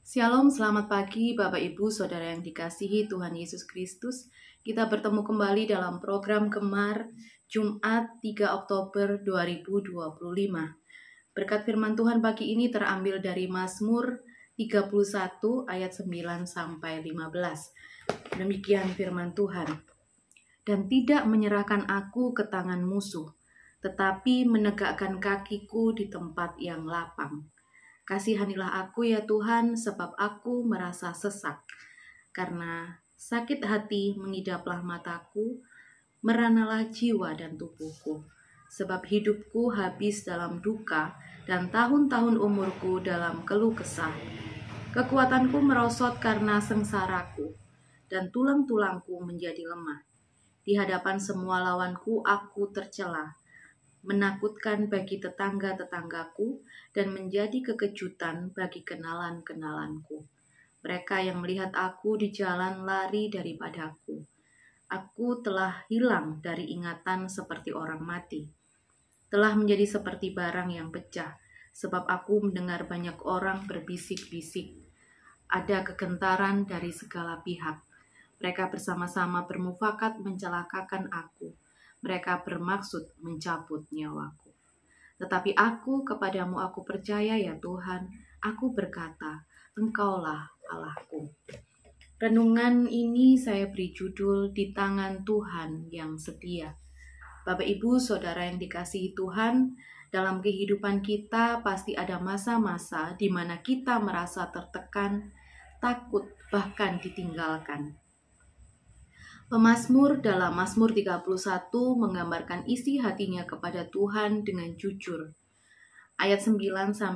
Shalom, selamat pagi Bapak Ibu Saudara yang dikasihi Tuhan Yesus Kristus. Kita bertemu kembali dalam program Gemar Jumat 3 Oktober 2025. Berkat firman Tuhan pagi ini terambil dari Mazmur 31 ayat 9 sampai 15. Demikian firman Tuhan. Dan tidak menyerahkan aku ke tangan musuh, tetapi menegakkan kakiku di tempat yang lapang. Kasihanilah aku ya Tuhan, sebab aku merasa sesak. Karena sakit hati mengidaplah mataku, meranalah jiwa dan tubuhku. Sebab hidupku habis dalam duka, dan tahun-tahun umurku dalam keluh kesah. Kekuatanku merosot karena sengsaraku, dan tulang-tulangku menjadi lemah. Di hadapan semua lawanku aku tercela, menakutkan bagi tetangga-tetanggaku, dan menjadi kekejutan bagi kenalan-kenalanku. Mereka yang melihat aku di jalan lari daripadaku. Aku telah hilang dari ingatan seperti orang mati. Telah menjadi seperti barang yang pecah, sebab aku mendengar banyak orang berbisik-bisik. Ada kegentaran dari segala pihak. Mereka bersama-sama bermufakat mencelakakan aku. Mereka bermaksud mencabut nyawaku. Tetapi aku kepadamu aku percaya ya Tuhan. Aku berkata, Engkaulah Allahku. Renungan ini saya beri judul Di Tangan Tuhan yang Setia. Bapak Ibu Saudara yang dikasihi Tuhan, dalam kehidupan kita pasti ada masa-masa di mana kita merasa tertekan, takut, bahkan ditinggalkan. Pemazmur dalam Mazmur 31 menggambarkan isi hatinya kepada Tuhan dengan jujur. Ayat 9-15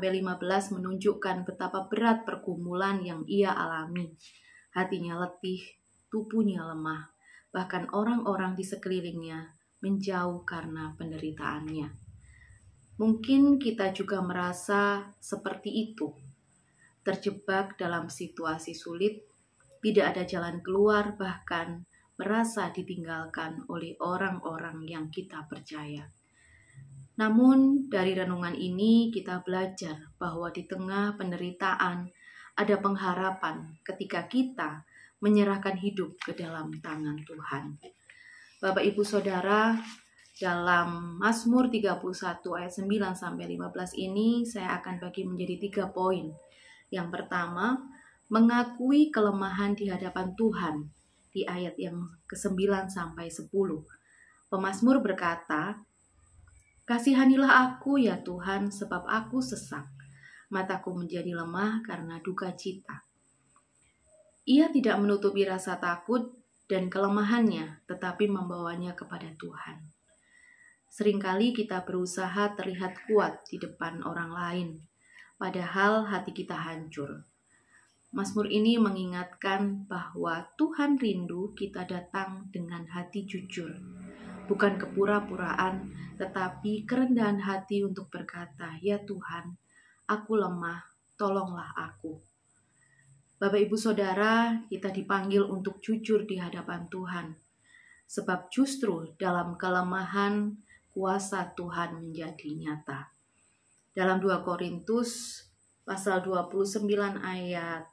menunjukkan betapa berat pergumulan yang ia alami. Hatinya letih, tubuhnya lemah, bahkan orang-orang di sekelilingnya menjauh karena penderitaannya. Mungkin kita juga merasa seperti itu, terjebak dalam situasi sulit, tidak ada jalan keluar, bahkan merasa ditinggalkan oleh orang-orang yang kita percaya. Namun dari renungan ini kita belajar bahwa di tengah penderitaan ada pengharapan ketika kita menyerahkan hidup ke dalam tangan Tuhan. Bapak Ibu Saudara, dalam Mazmur 31 ayat 9-15 ini saya akan bagi menjadi 3 poin. Yang pertama, mengakui kelemahan di hadapan Tuhan di ayat yang ke-9 sampai 10. Pemazmur berkata, Kasihanilah aku ya Tuhan, sebab aku sesak. Mataku menjadi lemah karena duka cita. Ia tidak menutupi rasa takut dan kelemahannya, tetapi membawanya kepada Tuhan. Seringkali kita berusaha terlihat kuat di depan orang lain, padahal hati kita hancur. Mazmur ini mengingatkan bahwa Tuhan rindu kita datang dengan hati jujur, bukan kepura-puraan, tetapi kerendahan hati untuk berkata, Ya Tuhan, aku lemah, tolonglah aku. Bapak Ibu Saudara, kita dipanggil untuk jujur di hadapan Tuhan, sebab justru dalam kelemahan, kuasa Tuhan menjadi nyata. Dalam 2 Korintus pasal 29 ayat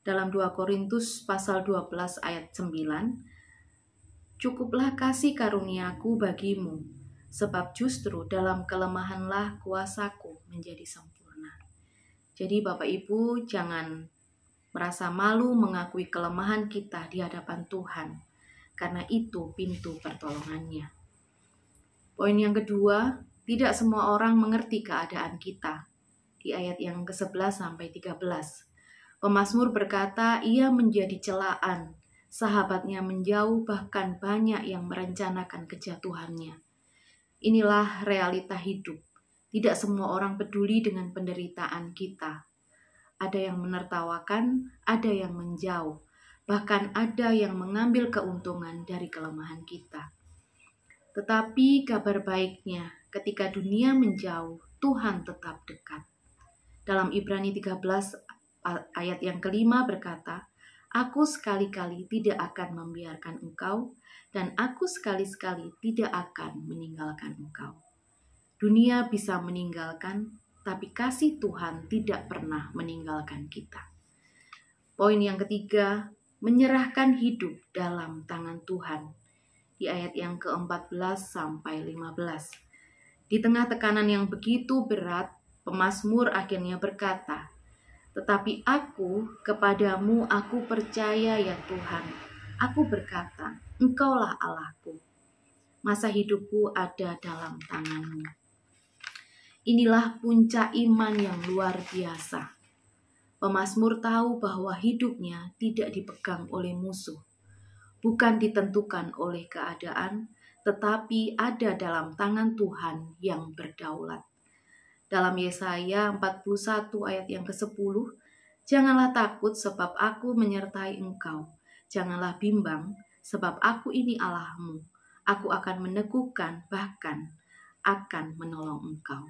dalam 2 Korintus pasal 12 ayat 9, Cukuplah kasih karuniaku bagimu, sebab justru dalam kelemahanlah kuasaku menjadi sempurna. Jadi Bapak Ibu jangan merasa malu mengakui kelemahan kita di hadapan Tuhan, karena itu pintu pertolongannya. Poin yang kedua, tidak semua orang mengerti keadaan kita. Di ayat yang ke-11 sampai 13. Pemazmur berkata, ia menjadi celaan, sahabatnya menjauh, bahkan banyak yang merencanakan kejatuhannya. Inilah realita hidup. Tidak semua orang peduli dengan penderitaan kita. Ada yang menertawakan, ada yang menjauh, bahkan ada yang mengambil keuntungan dari kelemahan kita. Tetapi kabar baiknya, ketika dunia menjauh, Tuhan tetap dekat. Dalam Ibrani 13 ayat yang kelima berkata, Aku sekali-kali tidak akan membiarkan engkau, dan aku sekali-sekali tidak akan meninggalkan engkau. Dunia bisa meninggalkan, tapi kasih Tuhan tidak pernah meninggalkan kita. Poin yang ketiga, menyerahkan hidup dalam tangan Tuhan. Di ayat yang ke-14 sampai 15. Di tengah tekanan yang begitu berat, pemazmur akhirnya berkata, "Tetapi aku, kepadamu aku percaya ya Tuhan. Aku berkata, Engkaulah Allahku. Masa hidupku ada dalam tangan-Mu." Inilah puncak iman yang luar biasa. Pemazmur tahu bahwa hidupnya tidak dipegang oleh musuh, bukan ditentukan oleh keadaan, tetapi ada dalam tangan Tuhan yang berdaulat. Dalam Yesaya 41 ayat yang ke-10, "Janganlah takut sebab aku menyertai engkau. Janganlah bimbang sebab aku ini Allahmu. Aku akan meneguhkan, bahkan akan menolong engkau."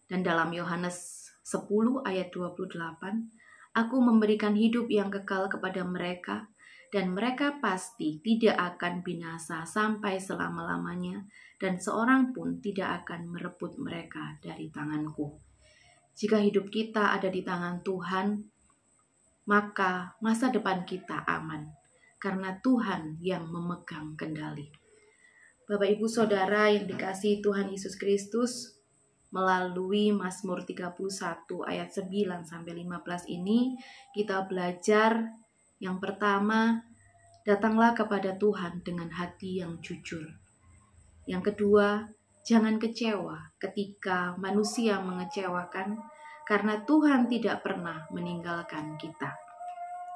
Dan dalam Yohanes 10 ayat 28, "Aku memberikan hidup yang kekal kepada mereka, dan mereka pasti tidak akan binasa sampai selama-lamanya, dan seorang pun tidak akan merebut mereka dari tanganku." Jika hidup kita ada di tangan Tuhan, maka masa depan kita aman, karena Tuhan yang memegang kendali. Bapak Ibu Saudara yang dikasihi Tuhan Yesus Kristus, melalui Mazmur 31 ayat 9 sampai 15 ini kita belajar yang pertama, datanglah kepada Tuhan dengan hati yang jujur. Yang kedua, jangan kecewa ketika manusia mengecewakan, karena Tuhan tidak pernah meninggalkan kita.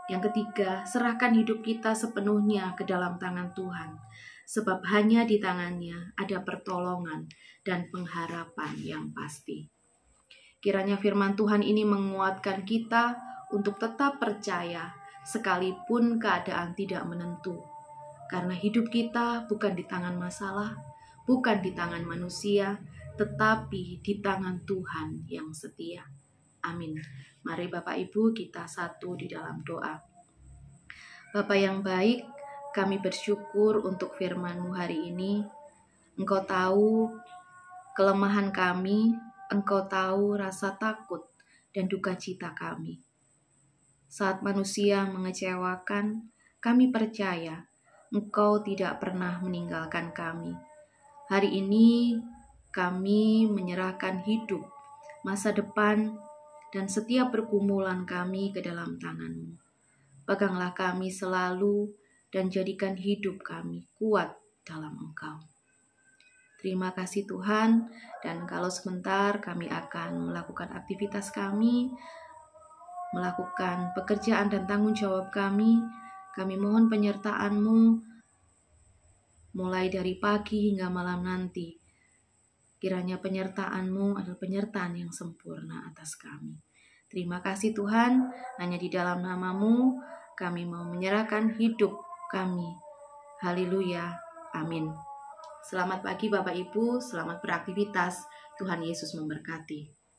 Yang ketiga, serahkan hidup kita sepenuhnya ke dalam tangan Tuhan, sebab hanya di tangannya ada pertolongan dan pengharapan yang pasti. Kiranya firman Tuhan ini menguatkan kita untuk tetap percaya sekalipun keadaan tidak menentu. Karena hidup kita bukan di tangan masalah, bukan di tangan manusia, tetapi di tangan Tuhan yang setia. Amin. Mari Bapak Ibu kita satu di dalam doa. Bapa yang baik, kami bersyukur untuk firman-Mu hari ini. Engkau tahu kelemahan kami, Engkau tahu rasa takut dan duka cita kami. Saat manusia mengecewakan, kami percaya Engkau tidak pernah meninggalkan kami. Hari ini kami menyerahkan hidup, masa depan, dan setiap pergumulan kami ke dalam tangan-Mu. Peganglah kami selalu dan jadikan hidup kami kuat dalam Engkau. Terima kasih Tuhan, dan kalau sebentar kami akan melakukan aktivitas kami, melakukan pekerjaan dan tanggung jawab kami mohon penyertaan-Mu mulai dari pagi hingga malam nanti. Kiranya penyertaan-Mu adalah penyertaan yang sempurna atas kami. Terima kasih Tuhan, hanya di dalam nama-Mu kami mau menyerahkan hidup kami. Haleluya, amin. Selamat pagi Bapak Ibu, selamat beraktivitas. Tuhan Yesus memberkati.